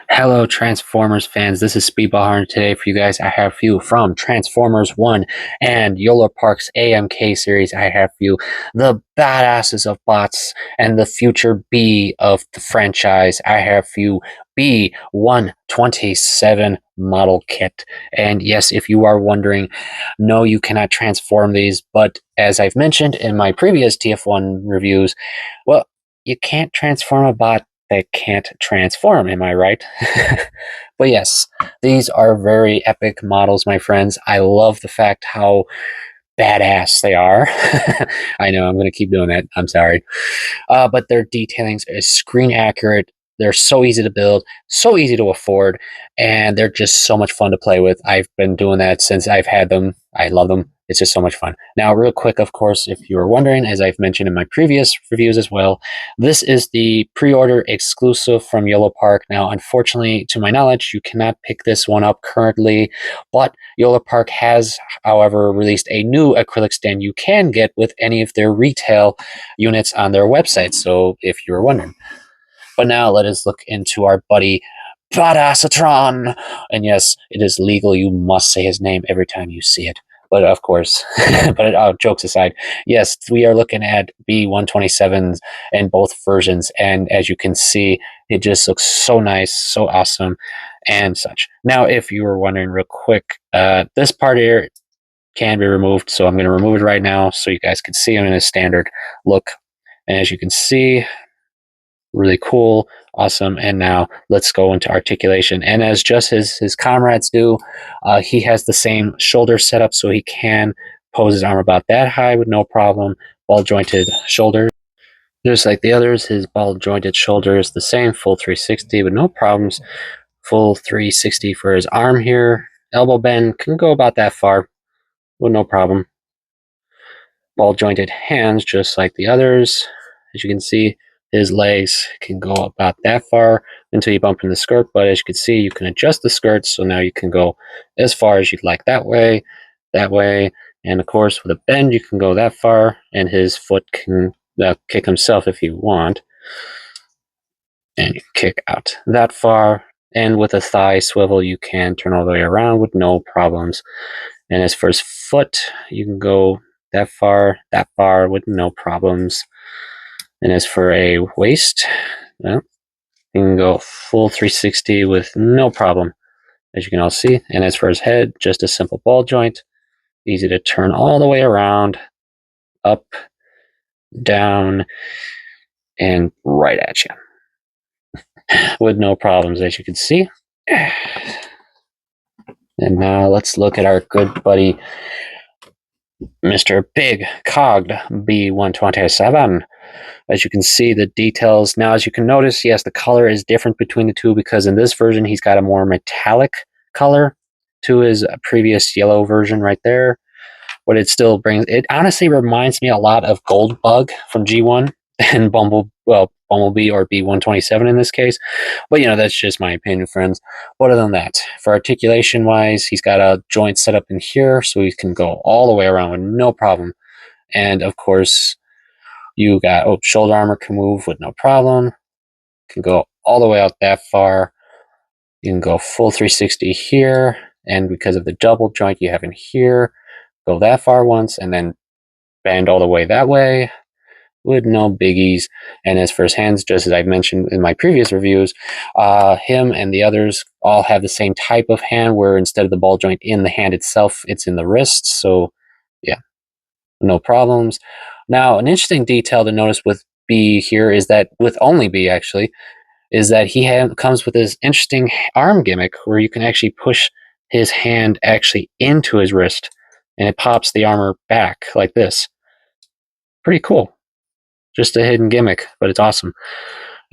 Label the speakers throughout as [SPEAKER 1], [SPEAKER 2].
[SPEAKER 1] Hello Transformers fans, this is Speedball Hunter. Today for you guys I have for you from Transformers 1 and Yolopark's AMK series. I have for you the badasses of bots and the future B of the franchise. I have for you B-127 model kit. And yes, if you are wondering, no, you cannot transform these, but as I've mentioned in my previous TF1 reviews, well, you can't transform a bot that can't transform, am I right? But yes, these are very epic models, my friends. I love the fact how badass they are. I know I'm going to keep doing that. I'm sorry. But their detailing is screen accurate. They're so easy to build, so easy to afford, and they're just so much fun to play with. I've been doing that since I've had them. I love them. It's just so much fun. Now, real quick, of course, if you were wondering, as I've mentioned in my previous reviews as well, this is the pre-order exclusive from Yolopark. Now, unfortunately, to my knowledge, you cannot pick this one up currently, but Yolopark has, however, released a new acrylic stand you can get with any of their retail units on their website. So, if you were wondering. But now let us look into our buddy Badassatron. And yes, it is legal. You must say his name every time you see it. But of course, jokes aside, yes, we are looking at B-127s in both versions. And as you can see, it just looks so nice, so awesome, and such. Now, if you were wondering real quick, this part here can be removed. So I'm going to remove it right now so you guys can see him in a standard look. And as you can see, really cool, awesome. And now let's go into articulation. And as just his comrades do, he has the same shoulder setup, so he can pose his arm about that high with no problem. Ball jointed shoulders, just like the others. His ball jointed shoulder is the same, full 360 with no problems. Full 360 for his arm here. Elbow bend can go about that far with no problem. Ball jointed hands, just like the others. As you can see, his legs can go about that far until you bump in the skirt, but as you can see, you can adjust the skirt, so now you can go as far as you'd like that way, and of course, with a bend, you can go that far, and his foot can kick himself if you want, and you kick out that far, and with a thigh swivel, you can turn all the way around with no problems. And as for his foot, you can go that far with no problems. And as for a waist, well, you can go full 360 with no problem, as you can all see. And as for his head, just a simple ball joint, easy to turn all the way around, up, down, and right at you with no problems, as you can see. And now let's look at our good buddy, Mr. Big Cogged B-127. As you can see, the details. Now, as you can notice, yes, the color is different between the two because in this version, he's got a more metallic color to his previous yellow version right there. But it still brings, it honestly reminds me a lot of Goldbug from G1 and Bumblebee or B-127 in this case. But, that's just my opinion, friends. But other than that, for articulation-wise, he's got a joint set up in here, so he can go all the way around with no problem. And, of course, you got, shoulder armor can move with no problem. Can go all the way out that far. You can go full 360 here. And because of the double joint you have in here, go that far once and then bend all the way that way with no biggies. And as for his hands, just as I've mentioned in my previous reviews, him and the others all have the same type of hand where instead of the ball joint in the hand itself, it's in the wrist. So yeah, no problems. Now, an interesting detail to notice with B here is that, with only B actually, is that he comes with this interesting arm gimmick where you can actually push his hand actually into his wrist and it pops the armor back like this. Pretty cool. Just a hidden gimmick, but it's awesome.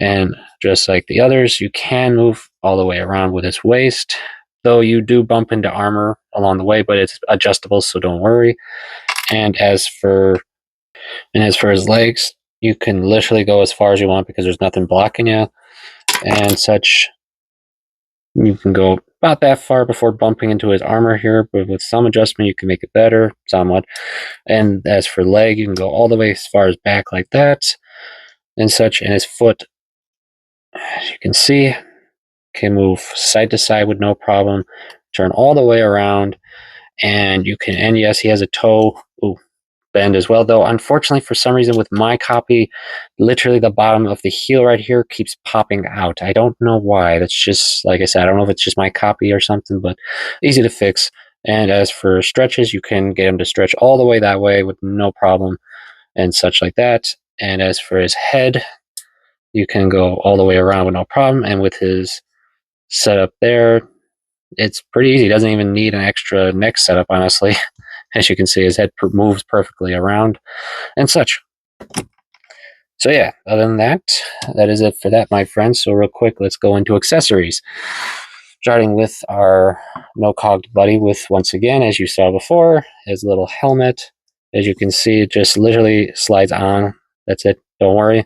[SPEAKER 1] And just like the others, you can move all the way around with his waist. though you do bump into armor along the way, but it's adjustable, so don't worry. And as for his legs, you can literally go as far as you want because there's nothing blocking you and such. You can go about that far before bumping into his armor here, but with some adjustment, you can make it better somewhat. And as for leg, you can go all the way as far as back like that and such. And his foot, as you can see, can move side to side with no problem, turn all the way around, and you can, and yes, he has a toe bend as well, though unfortunately for some reason with my copy, literally the bottom of the heel right here keeps popping out. I don't know why. That's just, like I said, I don't know if it's just my copy or something, but easy to fix. And as for stretches, you can get him to stretch all the way that way with no problem and such like that. And as for his head, you can go all the way around with no problem. And with his setup there, it's pretty easy. He doesn't even need an extra neck setup, honestly. As you can see, his head moves perfectly around and such. So yeah, other than that, that is it for that, my friends. So real quick, let's go into accessories. Starting with our no-cogged buddy with, once again, as you saw before, his little helmet. As you can see, it just literally slides on. That's it. Don't worry.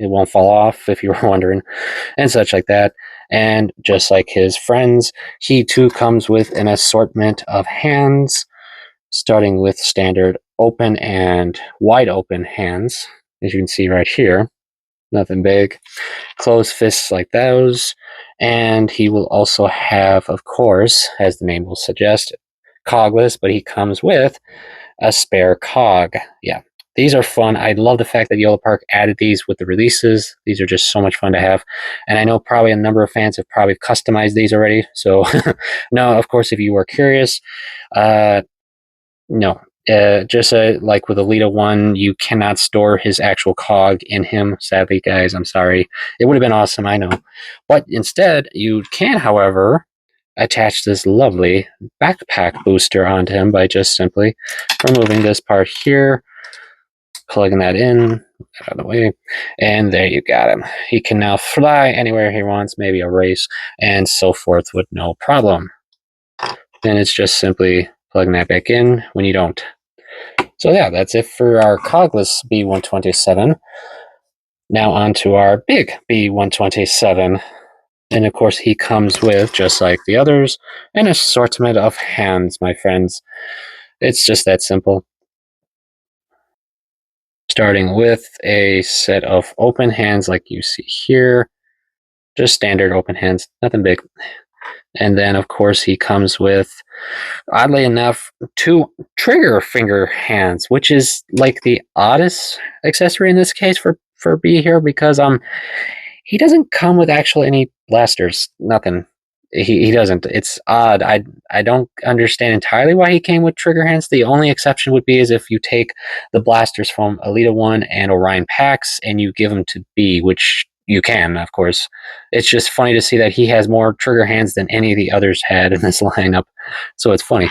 [SPEAKER 1] It won't fall off if you were wondering. And such like that. And just like his friends, he too comes with an assortment of hands, starting with standard open and wide open hands, as you can see right here. Nothing big. Closed fists like those. And he will also have, of course, as the name will suggest, cogless, but he comes with a spare cog. Yeah, these are fun. I love the fact that Yolopark added these with the releases. These are just so much fun to have. And I know probably a number of fans have probably customized these already. So, no, of course, if you were curious, no. Just like with Elita 1, you cannot store his actual cog in him. Sadly, guys, I'm sorry. It would have been awesome, I know. But instead, you can, however, attach this lovely backpack booster onto him by just simply removing this part here, plugging that in, out of the way, and there you got him. He can now fly anywhere he wants, maybe a race, and so forth with no problem. Then it's just simply plugging that back in when you don't. So yeah, that's it for our cogless B-127. Now on to our big B-127. And of course he comes with, just like the others, an assortment of hands, my friends. It's just that simple. Starting with a set of open hands like you see here. Just standard open hands, nothing big. And then of course he comes with, oddly enough, two trigger finger hands, which is like the oddest accessory in this case for B here, because he doesn't come with actually any blasters, nothing. He doesn't. It's odd. I don't understand entirely why he came with trigger hands. The only exception would be is if you take the blasters from Elita 1 and Orion packs and you give them to B, which you can, of course. It's just funny to see that he has more trigger hands than any of the others had in this lineup. So it's funny.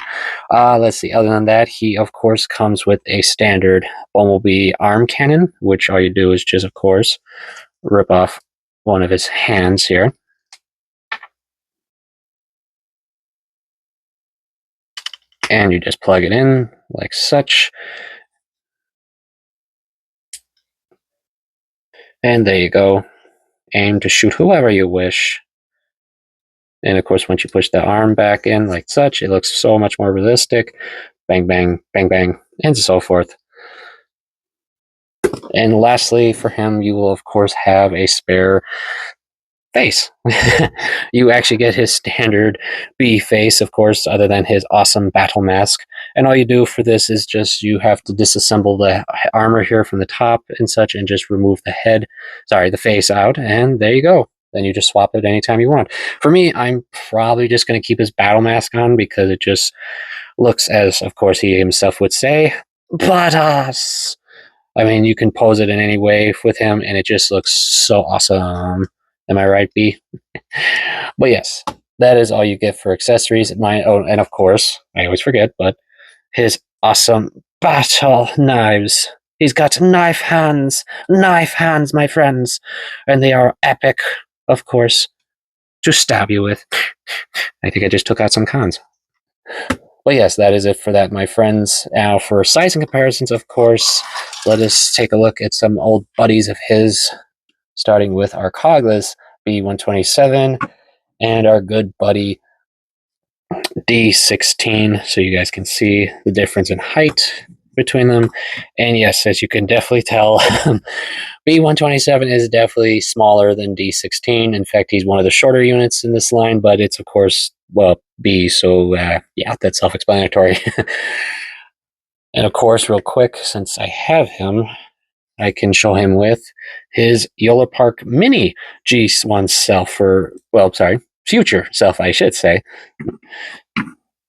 [SPEAKER 1] Let's see. Other than that, he, of course, comes with a standard Bumblebee arm cannon, which all you do is just, of course, rip off one of his hands here. And you just plug it in like such. And there you go. Aim to shoot whoever you wish. And of course, once you push the arm back in like such, it looks so much more realistic. Bang, bang, bang, bang, and so forth. And lastly, for him, you will, of course, have a spare face. You actually get his standard B face, of course, other than his awesome battle mask. And all you do for this is just you have to disassemble the armor here from the top and such and just remove the face out, and there you go. Then you just swap it anytime you want. For me, I'm probably just going to keep his battle mask on because it just looks, as of course he himself would say, badass. I mean, you can pose it in any way with him, and it just looks so awesome. Am I right, B? But yes, that is all you get for accessories. And of course, I always forget, but his awesome battle knives. He's got knife hands, my friends, and they are epic, of course. to stab you with. I think I just took out some cons. But yes, that is it for that, my friends. Now, for sizing comparisons, of course, let us take a look at some old buddies of his, starting with our cogless B-127 and our good buddy D16, so you guys can see the difference in height between them. And yes, as you can definitely tell, B-127 is definitely smaller than D16. In fact, he's one of the shorter units in this line, but it's, of course, well, B, so yeah, that's self-explanatory. And of course, real quick, since I have him, I can show him with his Yolopark Mini G1 self, or, well, sorry, future self, I should say.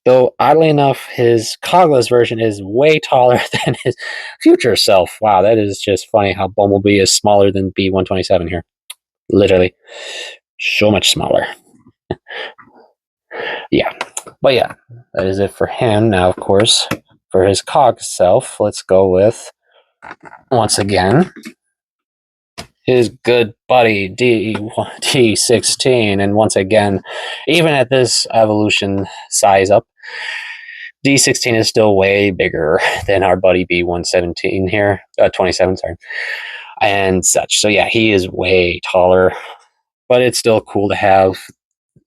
[SPEAKER 1] Though, oddly enough, his cogless version is way taller than his future self. Wow, that is just funny how Bumblebee is smaller than B-127 here. Literally. So much smaller. Yeah. But yeah, that is it for him. Now, of course, for his cog self, let's go with, once again, his good buddy D16. And once again, even at this evolution size up, D16 is still way bigger than our buddy B-117 here, 27, sorry, and such. So yeah, he is way taller, but it's still cool to have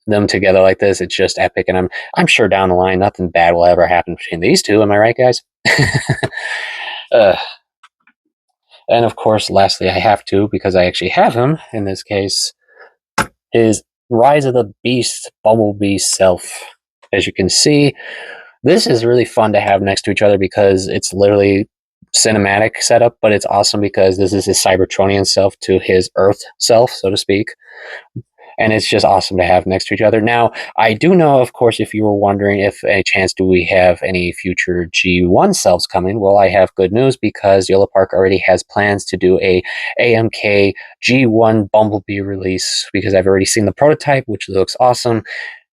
[SPEAKER 1] them together like this. It's just epic, and I'm sure down the line nothing bad will ever happen between these two. Am I right, guys? uh, and of course, lastly, I have to, because I actually have him in this case, his Rise of the Beast Bumblebee self. As you can see, this is really fun to have next to each other because it's literally cinematic setup, but it's awesome because this is his Cybertronian self to his Earth self, so to speak. And it's just awesome to have next to each other. Now, I do know, of course, if you were wondering if any chance do we have any future G1 selves coming, well, I have good news because Yolopark already has plans to do a AMK G1 Bumblebee release because I've already seen the prototype, which looks awesome.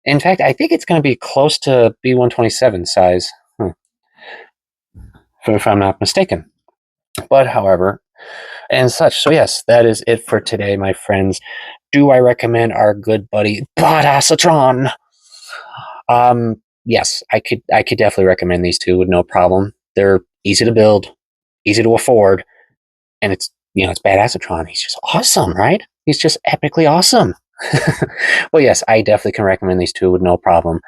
[SPEAKER 1] In fact, I think it's going to be close to B-127 size, if I'm not mistaken. But however, and such. So yes, that is it for today, my friends. Do I recommend our good buddy Badassatron? Yes, I could definitely recommend these two with no problem. They're easy to build, easy to afford, and it's Badassatron. He's just awesome, right? He's just epically awesome. Well, yes, I definitely can recommend these two with no problem.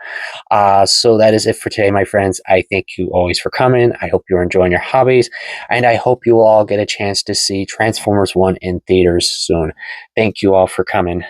[SPEAKER 1] So that is it for today, my friends. I thank you always for coming. I hope you're enjoying your hobbies, and I hope you all get a chance to see Transformers 1 in theaters soon. Thank you all for coming.